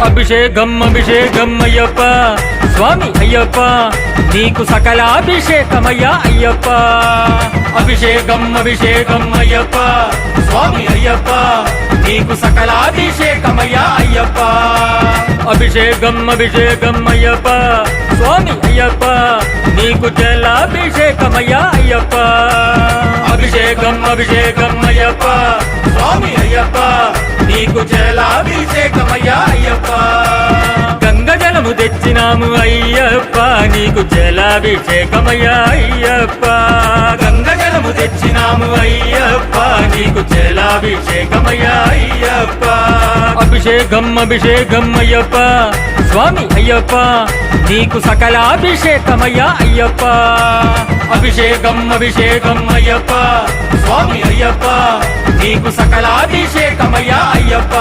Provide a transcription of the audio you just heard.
అభిషేకం అభిషేకం అయ్యప్ప స్వామి అయ్యప్ప నీకు సకలాభిషేకమయ్యా అయ్యప్ప అభిషేకం అభిషేకం అయ్యప్ప స్వామి అయ్యప్ప నీకు సకలాభిషేకమయ్యా అయ్యప్ప అభిషేకం అభిషేకం అయ్యప్ప స్వామి అయ్యప్ప నీకు జలాభిషేకమయ్యా అయ్యప్ప అభిషేకం అభిషేకం అయ్యప్ప స్వామి అయ్యప్ప నీకు జలాభిషేకమయ్యా అయ్యప్ప గంగ జలము తెచ్చినాము అయ్యప్ప నీకు జలాభిషేకమయ్యా అయ్యప్ప గంగ జలము తెచ్చినాము అయ్యప్ప నీకు జలాభిషేకమయ్యా అయ్యప్ప అభిషేకం అభిషేకం అయ్యప్ప స్వామి అయ్యప్ప నీకు సకలాభిషేకమయ్యా అయ్యప్ప అభిషేకం అభిషేకం అయ్యప్ప స్వామి అయ్యప్ప నీకు సకలాభిషేకమయ్యా అయ్యప్ప